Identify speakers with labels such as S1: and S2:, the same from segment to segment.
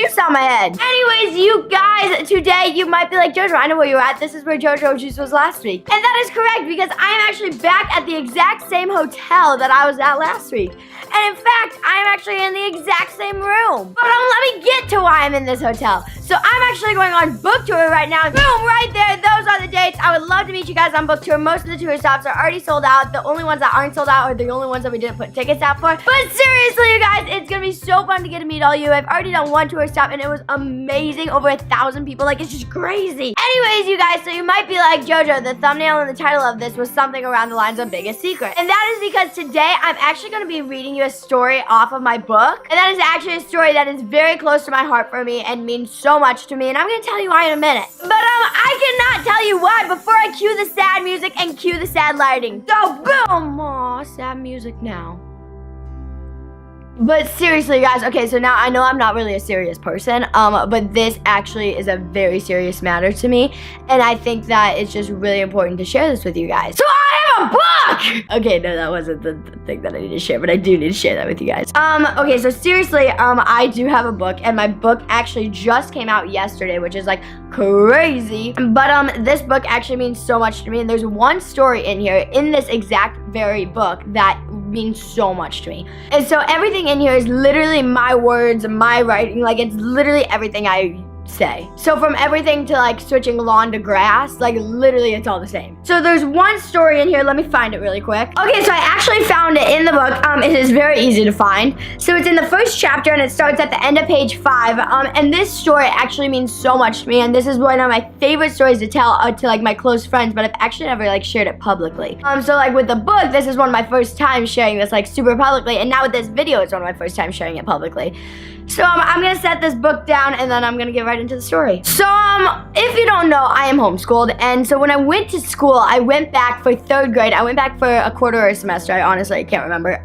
S1: juice on my head. Anyways, you guys, today you might be like, Jojo, I know where you're at. This is where Jojo Juice was last week. And that is correct because I am actually back at the exact same hotel that I was at last week. And in fact, I am actually in the exact same room. But let me get to why I'm in this hotel. So I'm actually going on book tour right now. Boom, right there. Those are the dates. I would love to meet you guys on book tour. Most of the tour stops are already sold out. The only ones that aren't sold out are the only ones that we didn't put tickets out for. But seriously, you guys, it's gonna be so fun to get to meet all you. I've already done one tour stop and it was amazing. Over 1,000 people. Like, it's just crazy. Anyways, you guys, so you might be like, Jojo, the thumbnail and the title of this was something around the lines of Biggest Secret. And that is because today I'm actually gonna be reading you a story off of my book. And that is actually a story that is very close to my heart for me and means so much to me. And I'm gonna tell you why in a minute. But I cannot tell you why before I cue the sad music and cue the sad lighting. So boom! Aw, sad music now. But seriously, guys, okay, so now I know I'm not really a serious person, but this actually is a very serious matter to me, and I think that it's just really important to share this with you guys. So I have a book! Okay, no, that wasn't the thing that I need to share, but I do need to share that with you guys. Okay, so seriously, I do have a book, and my book actually just came out yesterday, which is like crazy, but this book actually means so much to me, and there's one story in here, in this exact very book, that means so much to me. And so everything in here is literally my words, my writing, like it's literally everything I say. So from everything to like switching lawn to grass, like literally it's all the same. So there's one story in here, let me find it really quick. Okay, so I actually found it in the book. It is very easy to find. So it's in the first chapter and it starts at the end of page 5. And this story actually means so much to me, and this is one of my favorite stories to tell to like my close friends, but I've actually never like shared it publicly. So like with the book, this is one of my first times sharing this like super publicly, and now with this video, it's one of my first times sharing it publicly. So I'm gonna set this book down and then I'm gonna get right into the story. So if you don't know, I am homeschooled, and so when I went to school, I went back for 3rd grade. I went back for a quarter or a semester. I honestly can't remember.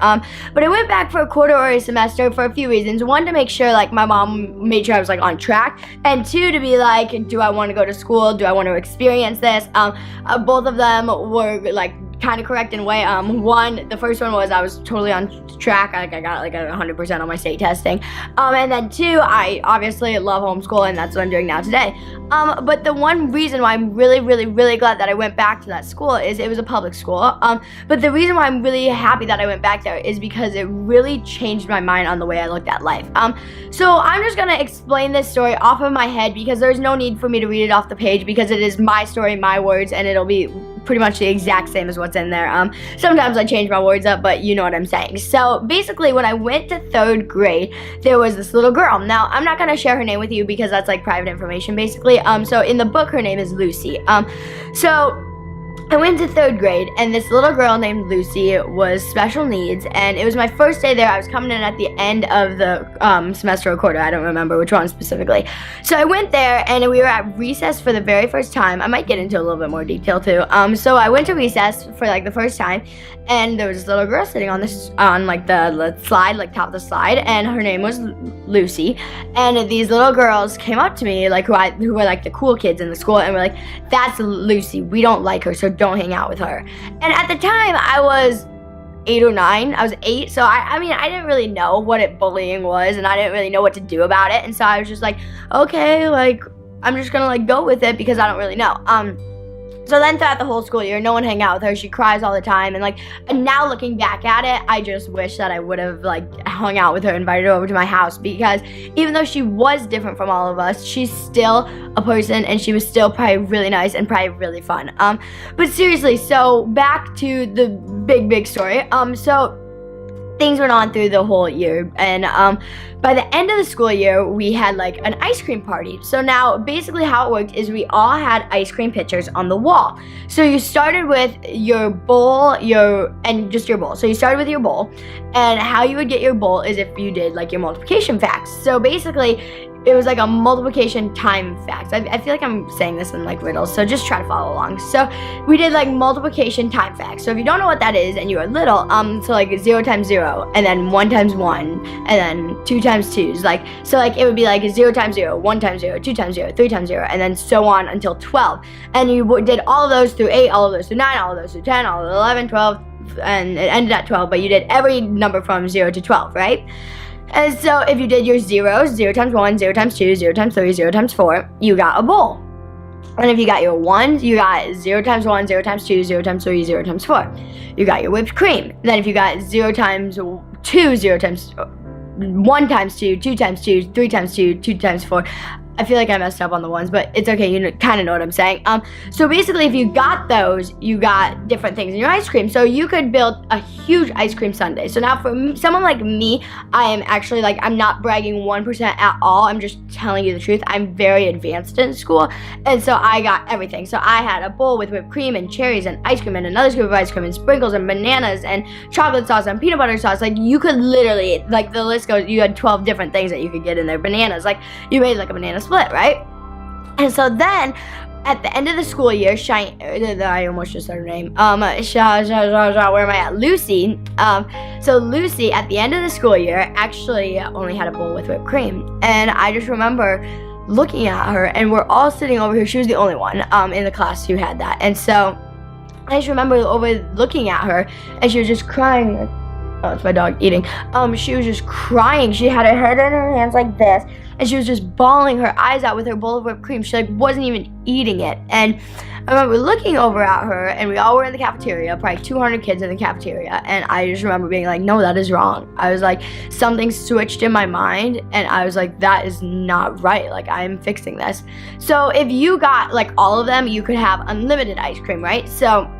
S1: But I went back for a quarter or a semester for a few reasons. One, to make sure like my mom made sure I was like on track, and 2, to be like, do I want to go to school? Do I want to experience this? Both of them were like kind of correct in a way. The first one was I was totally on track. I got like 100% on my state testing. And then 2, I obviously love homeschool, and that's what I'm doing now today. But the one reason why I'm really, really, really glad that I went back to that school is it was a public school. But the reason why I'm really happy that I went back there is because it really changed my mind on the way I looked at life. So I'm just gonna explain this story off of my head because there's no need for me to read it off the page because it is my story, my words, and it'll be pretty much the exact same as what's in there. Sometimes I change my words up, but you know what I'm saying. So basically, when I went to 3rd grade, there was this little girl. Now, I'm not gonna share her name with you because that's like private information, basically. So in the book, her name is Lucy. So I went to 3rd grade, and this little girl named Lucy was special needs, and it was my first day there. I was coming in at the end of the semester or quarter. I don't remember which one specifically. So I went there, and we were at recess for the very first time. I might get into a little bit more detail too. So I went to recess for like the first time, and there was this little girl sitting on like the slide, like top of the slide, and her name was Lucy. And these little girls came up to me, like who were like the cool kids in the school, and were like, "That's Lucy. We don't like her, so don't hang out with her." And at the time, I was 8 or 9. I was 8, so I mean, I didn't really know what bullying was, and I didn't really know what to do about it. And so I was just like, okay, like I'm just gonna like go with it because I don't really know. So then throughout the whole school year, no one hung out with her. She cries all the time, and now looking back at it, I just wish that I would have like hung out with her, invited her over to my house, because even though she was different from all of us, she's still a person, and she was still probably really nice and probably really fun. But seriously, so back to the big story. So things went on through the whole year, and by the end of the school year, we had like an ice cream party. So now basically how it worked is we all had ice cream pitchers on the wall. So you started with your bowl, just your bowl. So you started with your bowl, and how you would get your bowl is if you did like your multiplication facts. So basically it was like a multiplication time facts. I feel like I'm saying this in like riddles, so just try to follow along. So we did like multiplication time facts. So if you don't know what that is and you are little, so like 0 times 0, and then 1 times 1, and then 2 times 2s. So it would be like 0 times 0, 1 times 0, 2 times 0, 3 times 0, and then so on until 12. And you did all of those through 8, all of those through 9, all of those through 10, all of 11, 12, and it ended at 12, but you did every number from 0 to 12, right? And so if you did your zeros, 0 times 1, 0 times 2, 0 times 3, 0 times 4, you got a bowl. And if you got your 1s, you got 0 times 1, 0 times 2, 0 times 3, 0 times 4. You got your whipped cream. Then if you got 0 times 2, 0 times 1 times 2, 2 times 2, 3 times 2, 2 times 4. I feel like I messed up on the ones, but it's okay. You kind of know what I'm saying. So basically, if you got those, you got different things in your ice cream. So you could build a huge ice cream sundae. So now for someone like me, I am actually like, I'm not bragging 1% at all. I'm just telling you the truth. I'm very advanced in school. And so I got everything. So I had a bowl with whipped cream and cherries and ice cream and another scoop of ice cream and sprinkles and bananas and chocolate sauce and peanut butter sauce. Like you could literally, like the list goes, you had 12 different things that you could get in there. Bananas, like you made like a banana split, right? And so then at the end of the school year, I almost just said her name. Where am I at? Lucy. So Lucy at the end of the school year actually only had a bowl with whipped cream, and I just remember looking at her, and we're all sitting over here. She was the only one in the class who had that, and so I just remember looking at her, and she was just crying. Oh, it's my dog eating. She was just crying. She had her head in her hands like this, and she was just bawling her eyes out with her bowl of whipped cream. She like wasn't even eating it. And I remember looking over at her, and we all were in the cafeteria, probably 200 kids in the cafeteria, and I just remember being like, no, that is wrong. I was like, something switched in my mind, and I was like, that is not right. Like, I'm fixing this. So if you got like all of them, you could have unlimited ice cream, right? So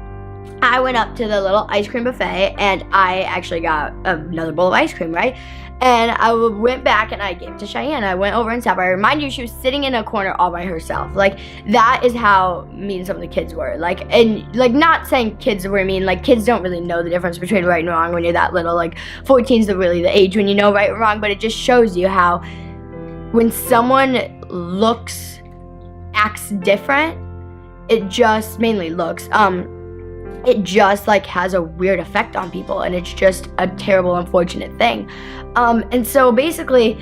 S1: I went up to the little ice cream buffet, and I actually got another bowl of ice cream, right? And I went back and I gave it to Cheyenne. I went over and sat by her. Mind you, she was sitting in a corner all by herself. Like, that is how mean some of the kids were. Like, and like, not saying kids were mean. Like, kids don't really know the difference between right and wrong when you're that little. Like, 14's really the age when you know right and wrong. But it just shows you how when someone acts different, it just mainly looks, it just like has a weird effect on people, and it's just a terrible, unfortunate thing. And so basically,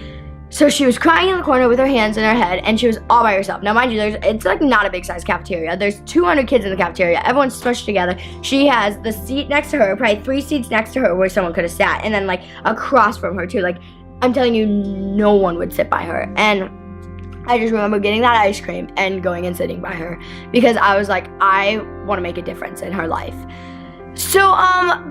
S1: so she was crying in the corner with her hands in her head, and she was all by herself. Now, mind you, it's like not a big size cafeteria. There's 200 kids in the cafeteria. Everyone's smushed together. She has the seat next to her, probably 3 seats next to her where someone could have sat, and then like across from her too. Like, I'm telling you, no one would sit by her. And I just remember getting that ice cream and going and sitting by her because I was like, I want to make a difference in her life. So,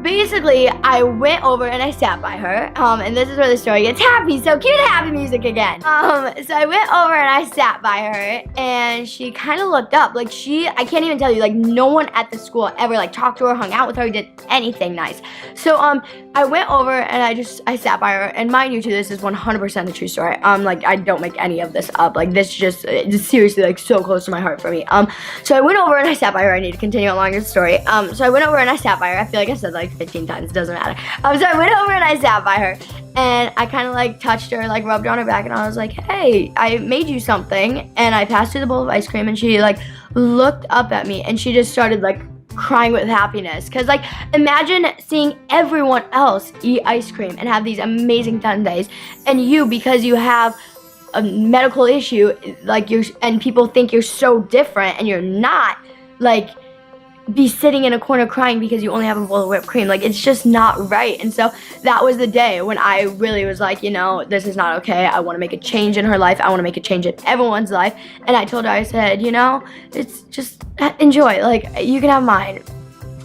S1: basically, I went over and I sat by her, and this is where the story gets happy, so cue the happy music again. So I went over and I sat by her, and she kind of looked up, like I can't even tell you, like no one at the school ever like talked to her, hung out with her, did anything nice. So, I went over and I sat by her, and mind you too, this is 100% the true story. Like I don't make any of this up, like this just it's seriously like so close to my heart for me. So I went over and I sat by her. I need to continue along the story. So I went over and I sat by her. I feel like I said like 15 times, doesn't matter. So I went over and I sat by her, and I kind of like touched her, like rubbed on her back, and I was like, hey, I made you something. And I passed her the bowl of ice cream, and she like looked up at me, and she just started like crying with happiness. Cause like imagine seeing everyone else eat ice cream and have these amazing sundaes, and you, because you have a medical issue, like and people think you're so different, and you're not, like be sitting in a corner crying because you only have a bowl of whipped cream. Like, it's just not right. And so that was the day when I really was like, you know, this is not okay. I want to make a change in her life. I want to make a change in everyone's life. And I told her, I said, you know, it's just enjoy, like you can have mine.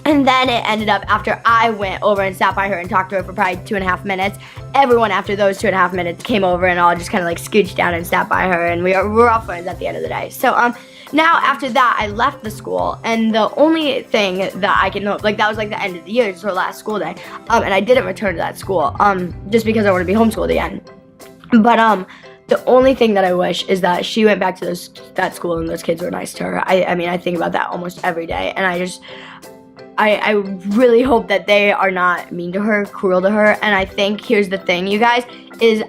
S1: And then it ended up, after I went over and sat by her and talked to her for probably 2.5 minutes, everyone after those 2.5 minutes came over and all just kind of like scooched down and sat by her, and we're all friends at the end of the day. So now after that, I left the school, and the only thing that I can know, like that was like the end of the year, it was her last school day, and I didn't return to that school, just because I want to be homeschooled again. But the only thing that I wish is that she went back to that school and those kids were nice to her. I mean, I think about that almost every day, and I really hope that they are not mean to her, cruel to her. And I think, here's the thing, you guys, is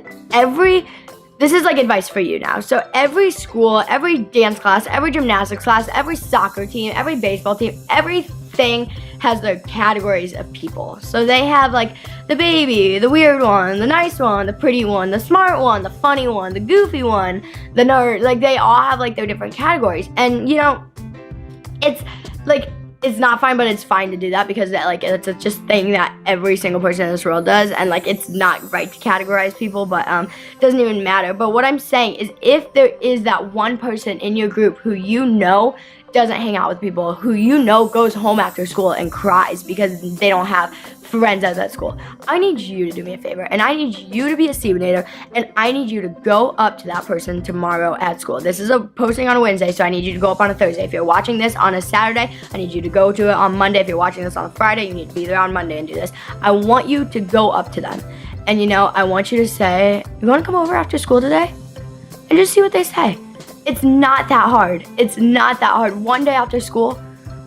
S1: this is like advice for you now. So every school, every dance class, every gymnastics class, every soccer team, every baseball team, everything has their categories of people. So they have like the baby, the weird one, the nice one, the pretty one, the smart one, the funny one, the goofy one, the nerd. Like, they all have like their different categories. And you know, it's like, it's not fine, but it's fine to do that because like it's just thing that every single person in this world does, and like it's not right to categorize people, but it doesn't even matter. But what I'm saying is, if there is that one person in your group who you know doesn't hang out with people, who you know goes home after school and cries because they don't have friends at that school, I need you to do me a favor, and I need you to be a Stevenator, and I need you to go up to that person tomorrow at school. This is a posting on a Wednesday, so I need you to go up on a Thursday. If you're watching this on a Saturday, I need you to go to it on Monday. If you're watching this on a Friday, you need to be there on Monday and do this. I want you to go up to them, and I want you to say, you want to come over after school today? And just see what they say. It's not that hard. It's not that hard. One day after school,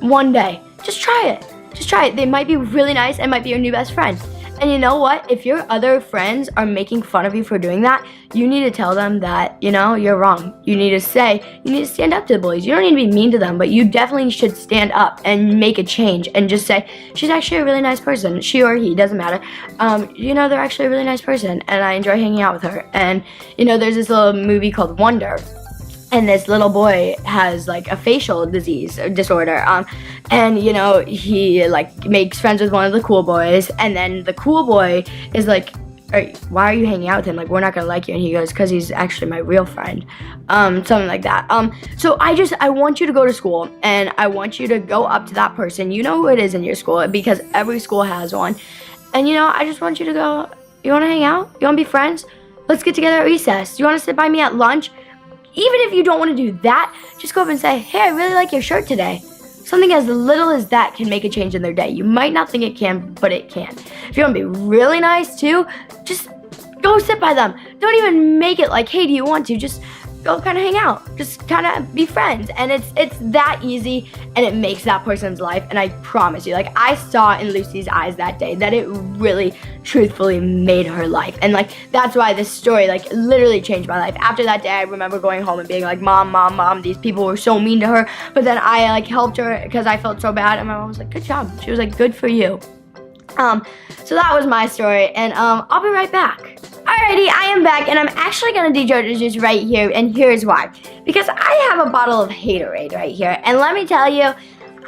S1: one day. Just try it. Just try it. They might be really nice and might be your new best friend. And you know what? If your other friends are making fun of you for doing that, you need to tell them that, you're wrong. You need to stand up to the bullies. You don't need to be mean to them, but you definitely should stand up and make a change and just say, she's actually a really nice person. She or he, doesn't matter. They're actually a really nice person, and I enjoy hanging out with her. And, there's this little movie called Wonder. And this little boy has like a facial disease or disorder, and he like makes friends with one of the cool boys, and then the cool boy is like, why are you hanging out with him? Like, we're not gonna like you. And he goes, because he's actually my real friend, something like that. So I want you to go to school, and I want you to go up to that person. You know who it is in your school, because every school has one. And I just want you to go, you want to hang out? You want to be friends? Let's get together at recess. You want to sit by me at lunch? Even if you don't want to do that, just go up and say, hey, I really like your shirt today. Something as little as that can make a change in their day. You might not think it can, but it can. If you want to be really nice too, just go sit by them. Don't even make it like, hey, do you want to? Just go kind of hang out. Just kind of be friends. And it's that easy, and it makes that person's life. And I promise you, like, I saw in Lucy's eyes that day that it really, truthfully made her life. And like, that's why this story like literally changed my life. After that day, I remember going home and being like, mom, these people were so mean to her. But then I like helped her because I felt so bad, and my mom was like, good job. She was like, good for you. So that was my story, and I'll be right back. Alrighty, I am back, and I'm actually gonna do JoJo's Juice right here, and here's why. Because I have a bottle of Haterade right here, and let me tell you,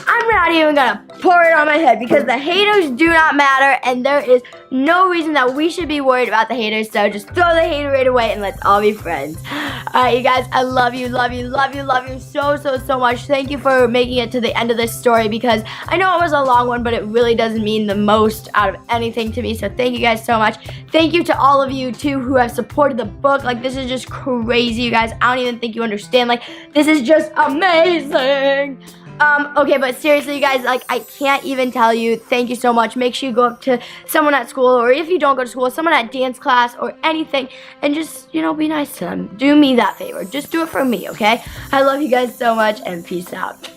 S1: I'm not even gonna pour it on my head because the haters do not matter, and there is no reason that we should be worried about the haters, so just throw the Haterade away and let's all be friends. Alright, you guys, I love you so much. Thank you for making it to the end of this story, because I know it was a long one, but it really does mean the most out of anything to me, so thank you guys so much. Thank you to all of you, too, who have supported the book. Like, this is just crazy, you guys. I don't even think you understand. Like, this is just amazing. Okay, but seriously, you guys, like, I can't even tell you, thank you so much. Make sure you go up to someone at school, or if you don't go to school, someone at dance class or anything, and just, be nice to them. Do me that favor. Just do it for me, okay? I love you guys so much, and peace out.